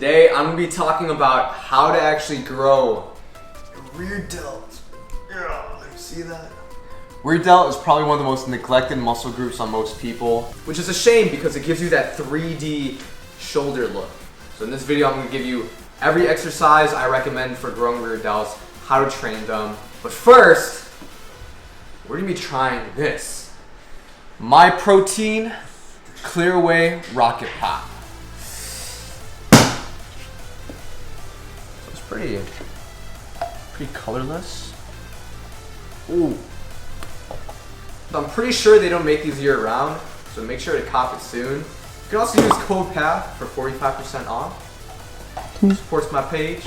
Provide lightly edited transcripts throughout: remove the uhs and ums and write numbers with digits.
Today I'm going to be talking about how to actually grow your rear delt. Yeah, let me see that. Rear delt is probably one of the most neglected muscle groups on most people, which is a shame because it gives you that 3D shoulder look. So in this video I'm going to give you every exercise I recommend for growing rear delts, how to train them. But first, we're going to be trying this. My Protein Clear Away Rocket Pop. So it's pretty colorless. Ooh. I'm pretty sure they don't make these year round, so make sure to cop it soon. You can also use code PATH for 45% off. Supports my page.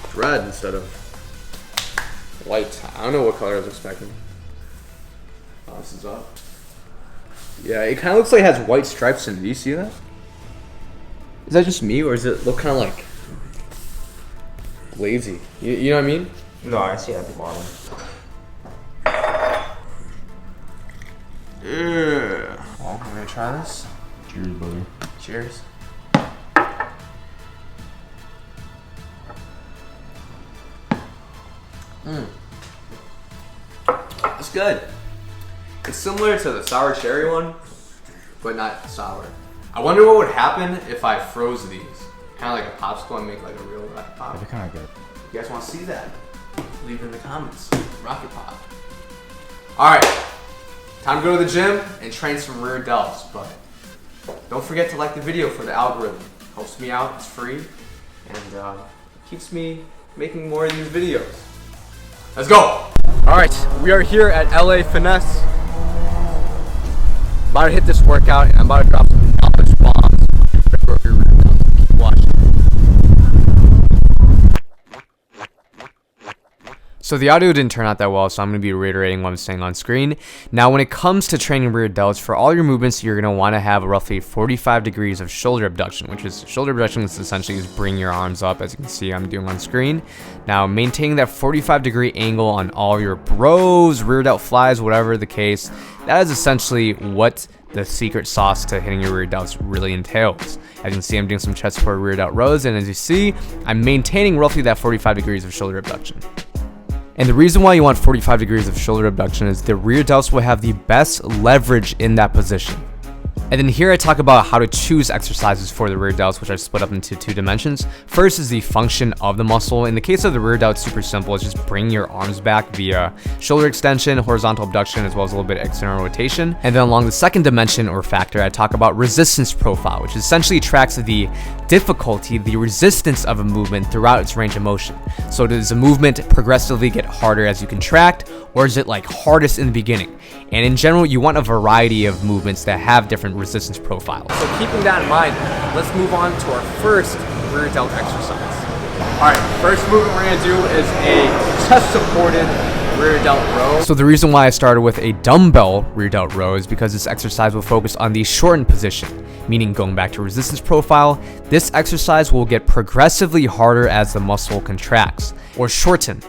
It's red instead of white. I don't know what color I was expecting. Oh, this is up. Yeah, it kind of looks like it has white stripes in it. Do you see that? Is that just me, or does it look kind of like lazy? You know what I mean? No, I see it at the bottom. Yeah. Well, I'm gonna try this. Cheers, buddy. Cheers. It's good. It's similar to the sour cherry one, but not sour. I wonder what would happen if I froze these. Kind of like a popsicle and make like a real rocket pop. That'd be kind of good. You guys want to see that? Leave it in the comments. Rocket pop. Alright. Time to go to the gym and train some rear delts, but don't forget to like the video for the algorithm. Helps me out, it's free, and keeps me making more of these videos. Let's go! Alright, we are here at LA Finesse. About to hit this workout and I'm about to drop some knowledge bombs. Keep watching. So the audio didn't turn out that well, so I'm going to be reiterating what I'm saying on screen. Now, when it comes to training rear delts, for all your movements, you're going to want to have roughly 45 degrees of shoulder abduction, which is shoulder abduction is essentially just bring your arms up, as you can see I'm doing on screen. Now, maintaining that 45-degree angle on all your rows, rear delt flies, whatever the case, that is essentially what the secret sauce to hitting your rear delts really entails. As you can see, I'm doing some chest support rear delt rows, and as you see, I'm maintaining roughly that 45 degrees of shoulder abduction. And the reason why you want 45 degrees of shoulder abduction is the rear delts will have the best leverage in that position. And then here I talk about how to choose exercises for the rear delts, which I split up into two dimensions. First is the function of the muscle. In the case of the rear delt, it's super simple. It's just bring your arms back via shoulder extension, horizontal abduction, as well as a little bit of external rotation. And then along the second dimension or factor, I talk about resistance profile, which essentially tracks the difficulty, the resistance of a movement throughout its range of motion. So does a movement progressively get harder as you contract, or is it like hardest in the beginning? And in general, you want a variety of movements that have different resistance profiles. So keeping that in mind, let's move on to our first rear delt exercise. All right, first movement we're gonna do is a chest supported rear delt row. So the reason why I started with a dumbbell rear delt row is because this exercise will focus on the shortened position, meaning going back to resistance profile, this exercise will get progressively harder as the muscle contracts or shorten.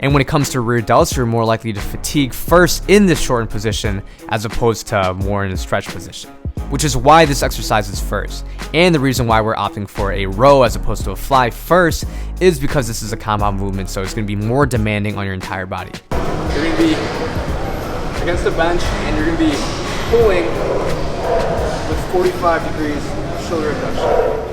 And when it comes to rear delts, you're more likely to fatigue first in this shortened position as opposed to more in a stretch position, which is why this exercise is first. And the reason why we're opting for a row as opposed to a fly first is because this is a compound movement, so it's going to be more demanding on your entire body. You're going to be against the bench and you're going to be pulling with 45 degrees shoulder abduction.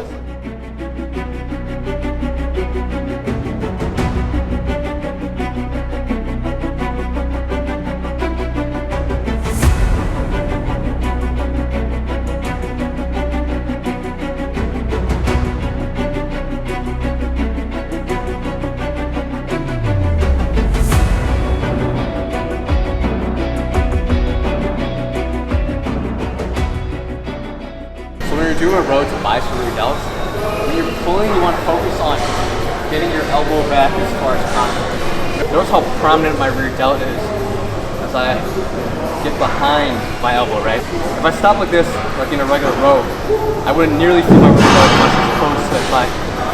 Do a row to biceps rear delts. When you're pulling, you want to focus on getting your elbow back as far as possible. Notice how prominent my rear delt is as I get behind my elbow, right? If I stop like this, like in a regular row, I wouldn't nearly feel my rear delt as much as opposed to if I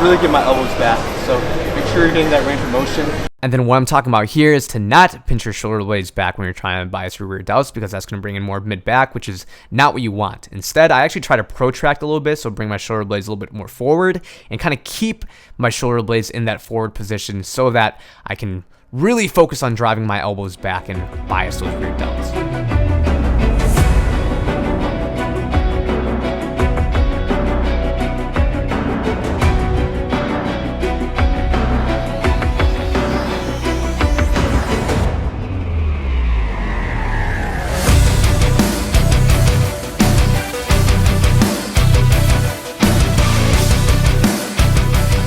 really get my elbows back. So make sure you're getting that range of motion. And then what I'm talking about here is to not pinch your shoulder blades back when you're trying to bias your rear delts, because that's going to bring in more mid-back, which is not what you want. Instead, I actually try to protract a little bit, so bring my shoulder blades a little bit more forward and kind of keep my shoulder blades in that forward position so that I can really focus on driving my elbows back and bias those rear delts.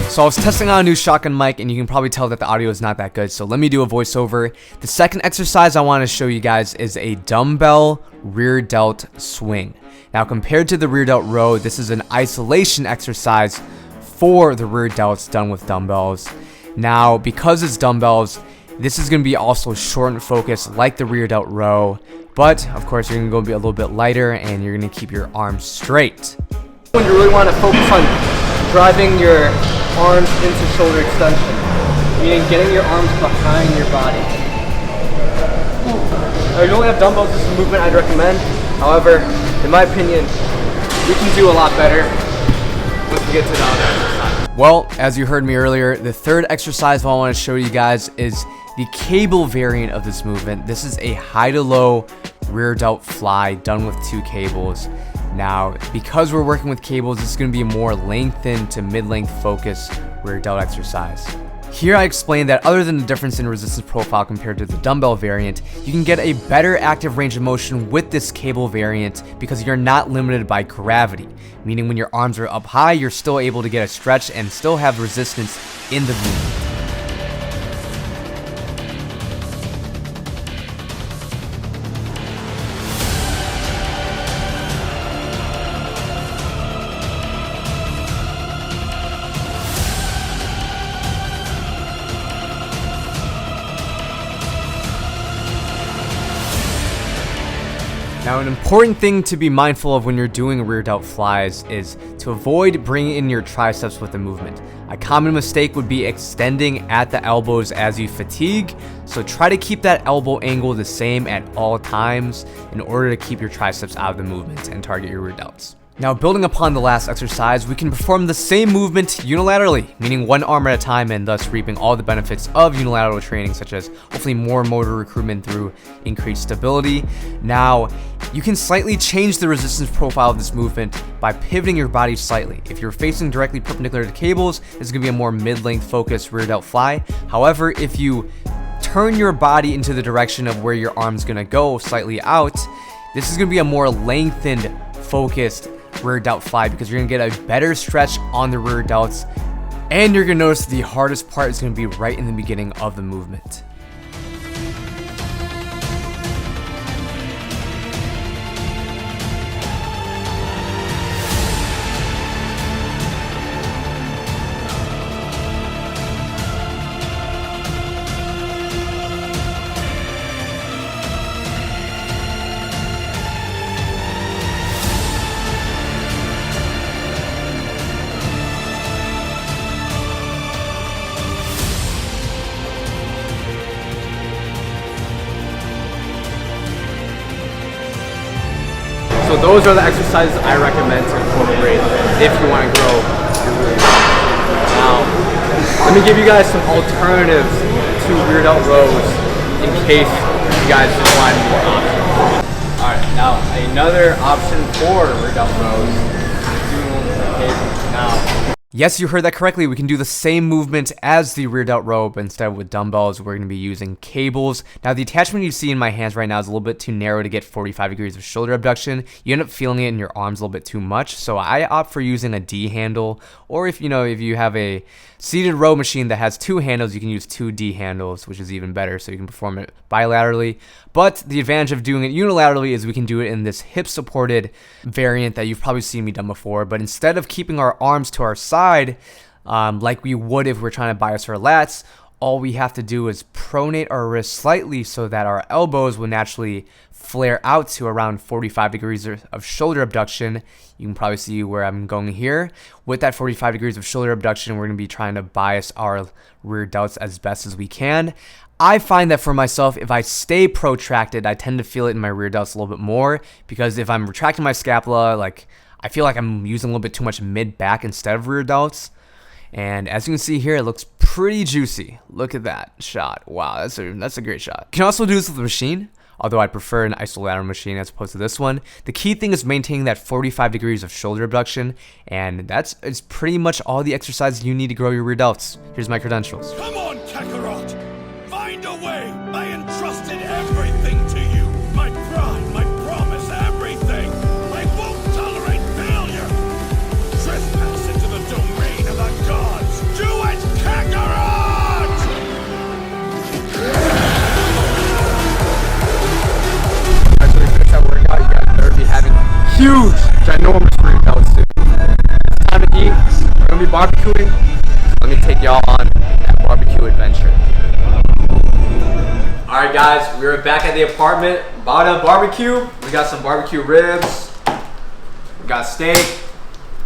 So I was testing out a new shotgun mic, and you can probably tell that the audio is not that good, so let me do a voiceover. The second exercise I want to show you guys is a dumbbell rear delt swing. Now, compared to the rear delt row, this is an isolation exercise for the rear delts done with dumbbells. Now, because it's dumbbells, this is going to be also short and focused like the rear delt row, but of course you're going to be a little bit lighter and you're going to keep your arms straight. When you really want to focus on driving your arms into shoulder extension, meaning getting your arms behind your body. Now, you don't have dumbbells, this is a movement I'd recommend. However, in my opinion, we can do a lot better once we get to the other exercise. Well, as you heard me earlier, the third exercise I want to show you guys is the cable variant of this movement. This is a high to low rear delt fly done with 2 cables. Now, because we're working with cables, this is going to be a more lengthened to mid-length focus rear delt exercise. Here I explained that other than the difference in resistance profile compared to the dumbbell variant, you can get a better active range of motion with this cable variant because you're not limited by gravity, meaning when your arms are up high, you're still able to get a stretch and still have resistance in the movement. Now, an important thing to be mindful of when you're doing rear delt flies is to avoid bringing in your triceps with the movement. A common mistake would be extending at the elbows as you fatigue, so try to keep that elbow angle the same at all times in order to keep your triceps out of the movement and target your rear delts. Now, building upon the last exercise, we can perform the same movement unilaterally, meaning one arm at a time, and thus reaping all the benefits of unilateral training, such as hopefully more motor recruitment through increased stability. Now, you can slightly change the resistance profile of this movement by pivoting your body slightly. If you're facing directly perpendicular to cables, it's going to be a more mid-length focused rear delt fly. However, if you turn your body into the direction of where your arm's going to go slightly out, this is going to be a more lengthened, focused rear delt fly because you're going to get a better stretch on the rear delts, and you're going to notice the hardest part is going to be right in the beginning of the movement. So those are the exercises I recommend to incorporate if you want to grow your rear delt. Now, let me give you guys some alternatives to rear delt rows in case you guys just want more options. Alright, now another option for rear delt rows is doing now. Yes, you heard that correctly. We can do the same movement as the rear delt row, but instead with dumbbells, we're going to be using cables. Now, the attachment you see in my hands right now is a little bit too narrow to get 45 degrees of shoulder abduction. You end up feeling it in your arms a little bit too much, so I opt for using a D handle, or if you have a seated row machine that has 2 handles, you can use 2 D handles, which is even better, so you can perform it bilaterally. But the advantage of doing it unilaterally is we can do it in this hip-supported variant that you've probably seen me done before, but instead of keeping our arms to our side, like we would if we're trying to bias our lats, all we have to do is pronate our wrist slightly so that our elbows will naturally flare out to around 45 degrees of shoulder abduction. You can probably see where I'm going here. With that 45 degrees of shoulder abduction, we're going to be trying to bias our rear delts as best as we can. I find that for myself, if I stay protracted, I tend to feel it in my rear delts a little bit more, because if I'm retracting my scapula, like I feel like I'm using a little bit too much mid-back instead of rear delts. And as you can see here, it looks pretty juicy. Look at that shot. Wow, that's a great shot. You can also do this with a machine, although I prefer an isolateral machine as opposed to this one. The key thing is maintaining that 45 degrees of shoulder abduction, and it's pretty much all the exercises you need to grow your rear delts. Here's my credentials. Come on, Kakarot! Find a way! I entrusted everything to you! My pride, my promise, everything! I won't tolerate failure! Trespass into the domain of the gods! Do it, Kakarot! After we finish that workout, you guys better be having huge, ginormous rear delts soon. It's time to eat. We're gonna be barbecuing. Let me take y'all on that barbecue adventure. Alright guys, we're back at the apartment, about to barbecue. We got some barbecue ribs, we got steak,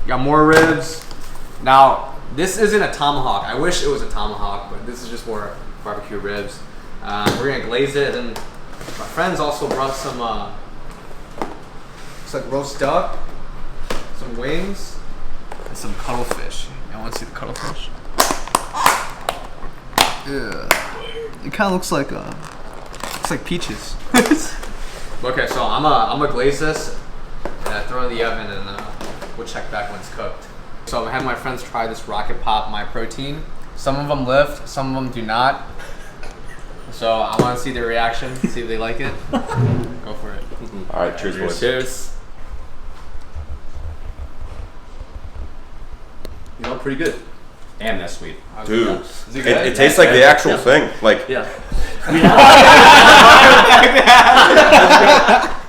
we got more ribs. Now, this isn't a tomahawk. I wish it was a tomahawk, but this is just more barbecue ribs. We're gonna glaze it, and my friends also brought some, it's like roast duck, some wings, and some cuttlefish. Y'all wanna see the cuttlefish? Yeah. It kind of looks like peaches. Okay, so I'm gonna glaze this and throw it in the oven, and we'll check back when it's cooked. So I had my friends try this Rocket Pop My Protein. Some of them lift, some of them do not. So I want to see their reaction, see if they like it. Go for it. All right, cheers, boys. Cheers. You know, pretty good. Damn, that's sweet. Dude, Is it good? it tastes like the actual thing. Like, Yeah.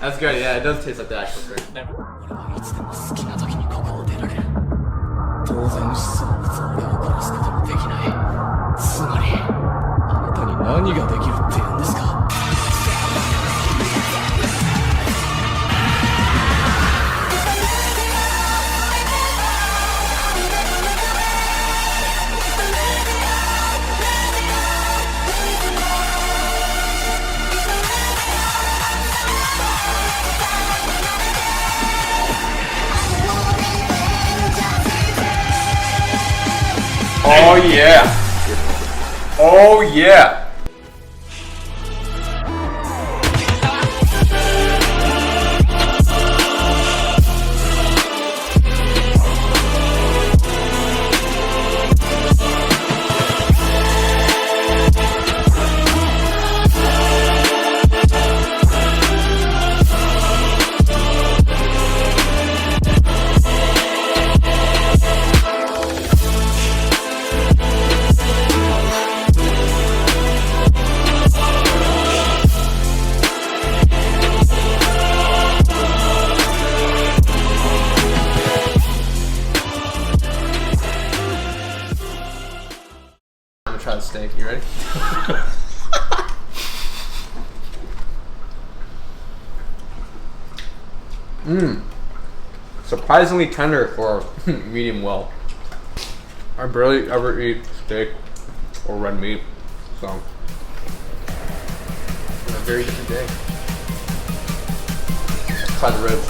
That's good. Yeah, it does taste like the actual thing. いつでも好きな時にここを出られる。当然生物を俺を殺すこともできない。つまりあなたに何ができるって言うんですか。oh yeah. Oh yeah. I'm gonna try the steak. You ready? Surprisingly tender for medium well. I barely ever eat steak or red meat, so it's a very different day. Let's try the ribs.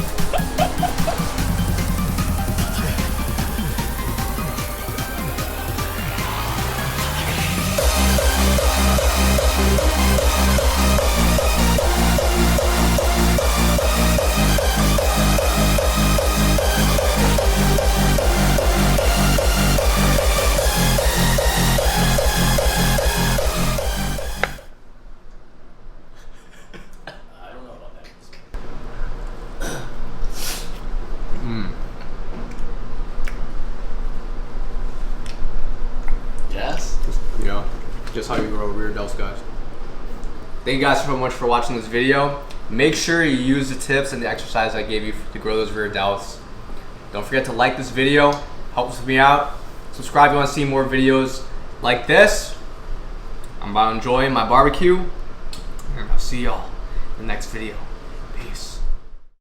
Yes. Yeah, just how you grow rear delts, guys. Thank you guys so much for watching this video. Make sure you use the tips and the exercise I gave you to grow those rear delts. Don't forget to like this video, helps me out. Subscribe if you want to see more videos like this. I'm about enjoying my barbecue, and I'll see y'all in the next video.